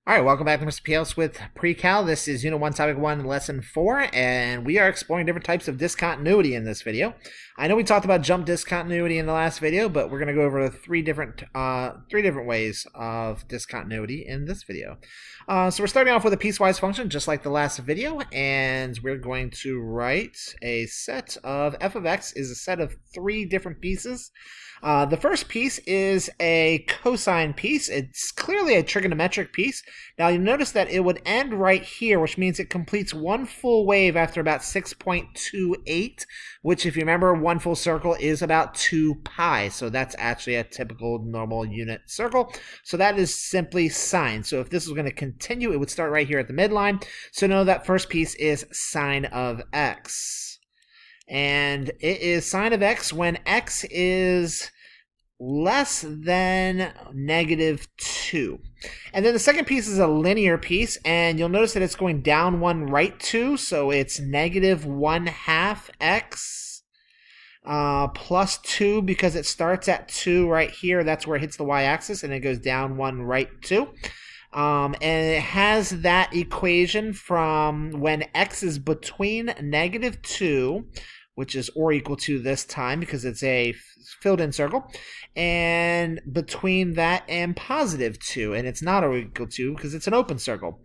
All right, welcome back to Mr. PL's with PreCal. This is Unit 1, Topic 1, Lesson 4, and we are exploring different types of discontinuity in this video. I know we talked about jump discontinuity in the last video, but we're going to go over three different ways of discontinuity in this video. So we're starting off with a piecewise function, just like the last video, and we're going to write a set of f of x is a set of three different pieces. The first piece is a cosine piece. It's clearly a trigonometric piece. Now you'll notice that it would end right here, which means it completes one full wave after about 6.28, which if you remember, one full circle is about 2 pi. So that's actually a typical normal unit circle. So that is simply sine. So if this was going to continue, it would start right here at the midline. So know that first piece is sine of x. And it is sine of x when x is less than -2. And then the second piece is a linear piece, and you'll notice that it's going down 1 right 2, so it's -1/2 x plus 2 because it starts at 2 right here. That's where it hits the y-axis, and it goes down 1 right 2. And it has that equation from when x is between -2, which is or equal to this time because it's a filled in circle, and between that and +2, and it's not or equal to because it's an open circle.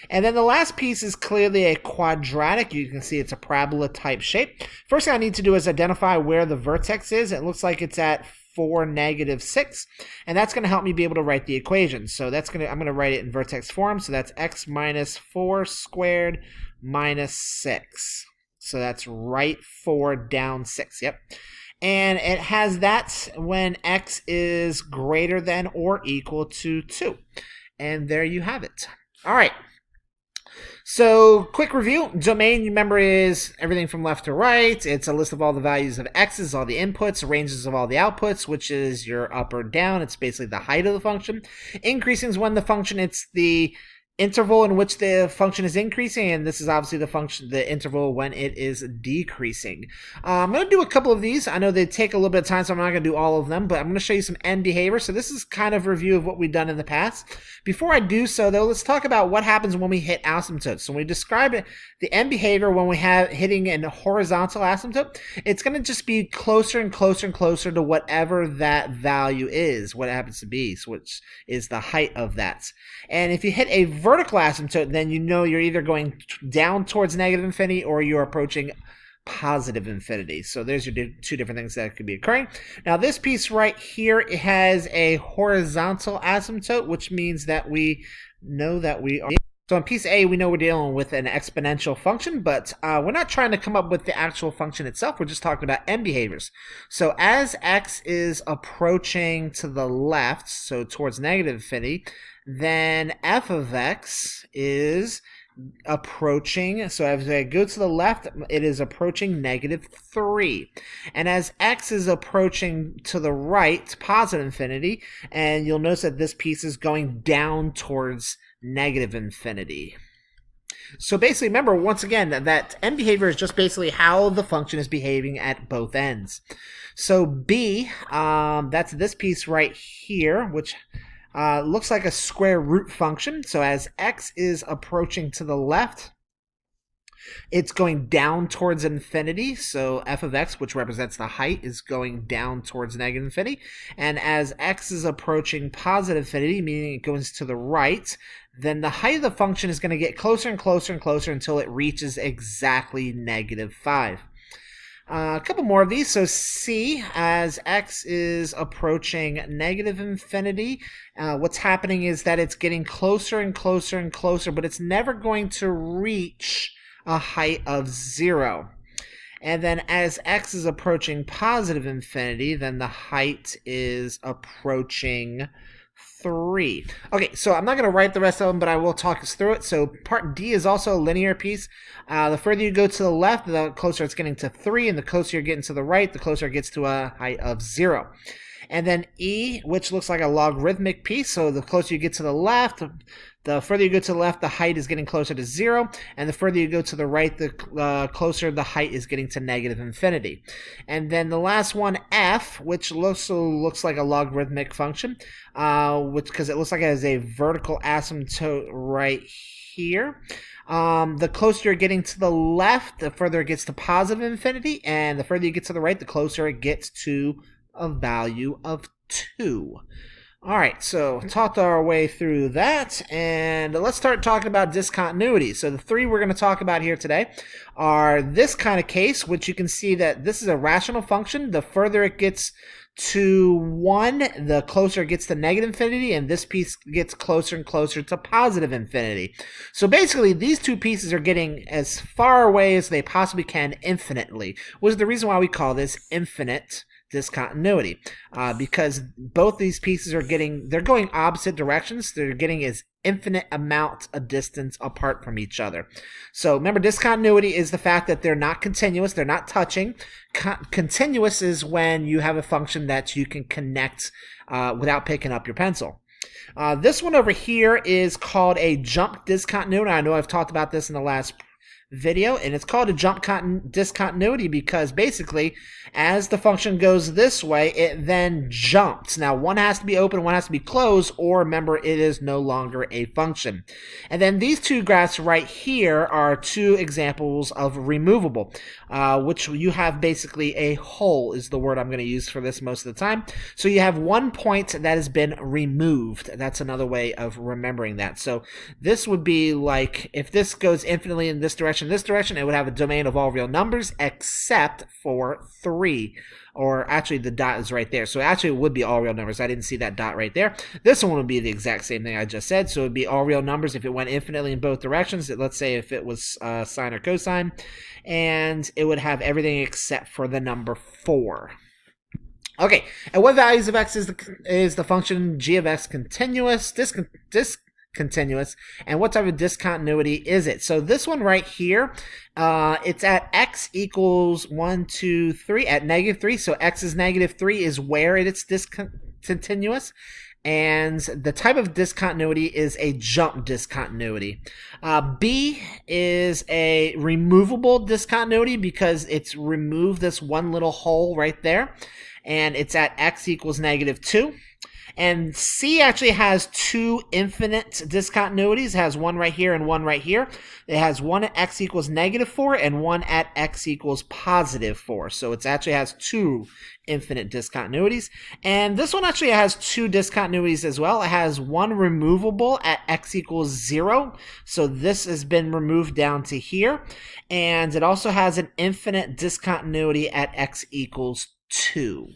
And then the last piece is clearly a quadratic. You can see it's a parabola type shape. First thing I need to do is identify where the vertex is. It looks like it's at 4, -6, and that's going to help me be able to write the equation. So I'm going to write it in vertex form. So that's x minus 4 squared minus 6. So that's right 4 down 6. Yep. And it has that when x is greater than or equal to 2. And there you have it. All right. So, quick review. Domain, remember, is everything from left to right. It's a list of all the values of x's, all the inputs, ranges of all the outputs, which is your up or down. It's basically the height of the function. Increasing is when the function, it's the interval in which the function is increasing, and this is obviously the interval when it is decreasing. I'm going to do a couple of these. I know they take a little bit of time, so I'm not going to do all of them, but I'm going to show you some end behavior. So this is kind of a review of what we've done in the past. Before I do so, though, let's talk about what happens when we hit asymptotes. So when we describe the end behavior when we have hitting a horizontal asymptote, it's going to just be closer and closer and closer to whatever that value is, what it happens to be, which is the height of that. And if you hit a vertical asymptote, then you know you're either going down towards -infinity or you're approaching positive infinity. So there's your two different things that could be occurring. Now this piece right here, it has a horizontal asymptote, which means that we know that we are... So in piece A, we know we're dealing with an exponential function, but we're not trying to come up with the actual function itself. We're just talking about end behaviors. So as x is approaching to the left, so towards -infinity, then f of x is approaching, so as I go to the left, it is approaching -3. And as x is approaching to the right, positive infinity, and you'll notice that this piece is going down towards -infinity. So basically, remember, once again, that end behavior is just basically how the function is behaving at both ends. So b, that's this piece right here, which looks like a square root function. So as x is approaching to the left, it's going down towards infinity. So f of x, which represents the height, is going down towards -infinity. And as x is approaching positive infinity, meaning it goes to the right, then the height of the function is going to get closer and closer and closer until it reaches exactly -5. A couple more of these. So c, as x is approaching -infinity, what's happening is that it's getting closer and closer and closer, but it's never going to reach a height of 0. And then as x is approaching positive infinity, then the height is approaching 3. Okay, so I'm not going to write the rest of them, but I will talk us through it. So part D is also a linear piece. The further you go to the left, the closer it's getting to 3, and the closer you're getting to the right, the closer it gets to a height of 0. And then E, which looks like a logarithmic piece. So the closer you get to the left, the further you go to the left, the height is getting closer to 0. And the further you go to the right, the closer the height is getting to negative infinity. And then the last one, F, which also looks like a logarithmic function, because it looks like it has a vertical asymptote right here. The closer you're getting to the left, the further it gets to positive infinity, and the further you get to the right, the closer it gets to a value of 2. All right, so talked our way through that, and let's start talking about discontinuity. So the 3 we're going to talk about here today are this kind of case, which you can see that this is a rational function. The further it gets to 1, the closer it gets to negative infinity, and this piece gets closer and closer to positive infinity. So basically, these two pieces are getting as far away as they possibly can infinitely, which is the reason why we call this infinite discontinuity, because both these pieces are they're going opposite directions. They're getting as infinite amount of distance apart from each other. So remember, discontinuity is the fact that they're not continuous, they're not touching. Continuous is when you have a function that you can connect without picking up your pencil. This one over here is called a jump discontinuity. I know I've talked about this in the last video, and it's called a jump discontinuity because basically as the function goes this way, it then jumps. Now one has to be open, one has to be closed, or remember, it is no longer a function. And then these two graphs right here are two examples of removable, which you have basically a hole is the word I'm going to use for this most of the time. So you have one point that has been removed. That's another way of remembering that. So this would be like if this goes infinitely in this direction, it would have a domain of all real numbers except for 3. Or actually the dot is right there. So actually it would be all real numbers. I didn't see that dot right there. This one would be the exact same thing I just said. So it would be all real numbers if it went infinitely in both directions. Let's say if it was sine or cosine. And it would have everything except for the number 4. Okay, and what values of x is the function g of x continuous, discontinuous, and what type of discontinuity is it? So this one right here, it's at x equals 1, 2, 3 at -3. So x is -3 is where it's discontinuous. And the type of discontinuity is a jump discontinuity. B is a removable discontinuity because it's removed this one little hole right there. And it's at x equals -2. And C actually has two infinite discontinuities. It has one right here and one right here. It has one at x equals -4 and one at x equals +4. So it actually has two infinite discontinuities. And this one actually has two discontinuities as well. It has one removable at x equals 0. So this has been removed down to here. And it also has an infinite discontinuity at x equals 2.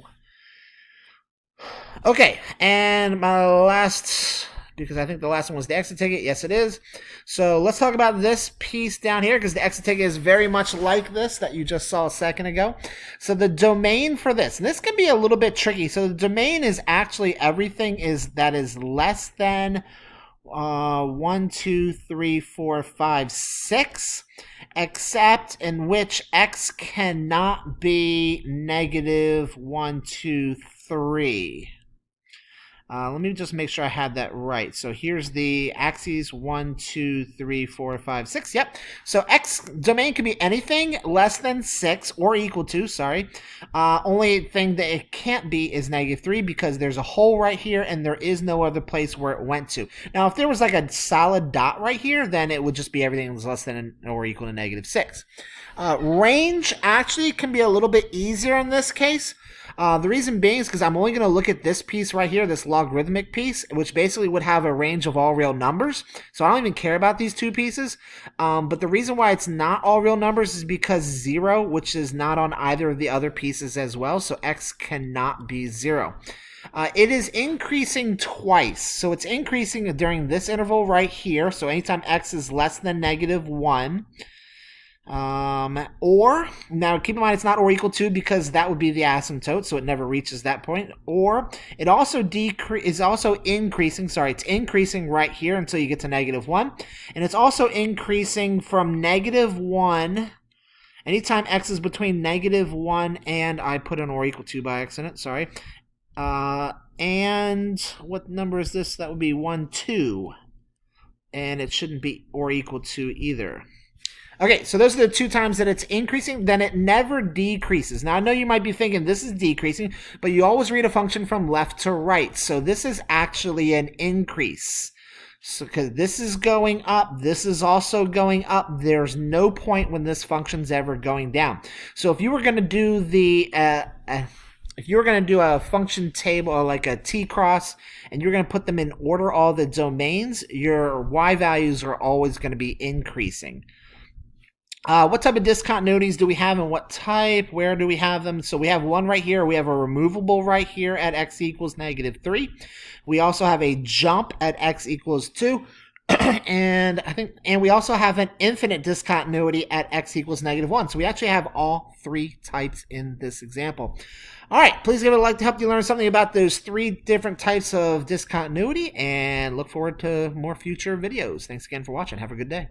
Okay, and my last, because I think the last one was the exit ticket. Yes, it is. So let's talk about this piece down here, because the exit ticket is very much like this that you just saw a second ago. So the domain for this, and this can be a little bit tricky. So the domain is actually everything that is less than 1, 2, 3, 4, 5, 6, except in which x cannot be -1, 2, 3. Let me just make sure I had that right. So here's the axes 1, 2, 3, 4, 5, 6. Yep. So x domain can be anything less than 6 or equal to, sorry. Only thing that it can't be is -3 because there's a hole right here and there is no other place where it went to. Now, if there was like a solid dot right here, then it would just be everything that's less than or equal to -6. Range actually can be a little bit easier in this case. The reason being is because I'm only going to look at this piece right here, this logarithmic piece, which basically would have a range of all real numbers. So I don't even care about these two pieces. But the reason why it's not all real numbers is because 0, which is not on either of the other pieces as well. So x cannot be 0. It is increasing twice. So it's increasing during this interval right here. So anytime x is less than -1. Or, now keep in mind it's not or equal to because that would be the asymptote, so it never reaches that point. Or, it also is also increasing, it's increasing right here until you get to -1. And it's also increasing from -1, anytime x is between -1 and, I put an or equal to by accident, And what number is this? That would be 1, 2. And it shouldn't be or equal to either. Okay, so those are the 2 times that it's increasing. Then it never decreases. Now, I know you might be thinking this is decreasing, but you always read a function from left to right. So this is actually an increase. So because this is going up, this is also going up. There's no point when this function's ever going down. So if you were going to do the if you were going to do a function table or like a t-cross and you're going to put them in order, all the domains, your y values are always going to be increasing. What type of discontinuities do we have and what type? Where do we have them? So we have one right here. We have a removable right here at x equals -3. We also have a jump at x equals 2. and we also have an infinite discontinuity at x equals -1. So we actually have all 3 types in this example. All right, please give it a like to help you learn something about those 3 different types of discontinuity, and look forward to more future videos. Thanks again for watching. Have a good day.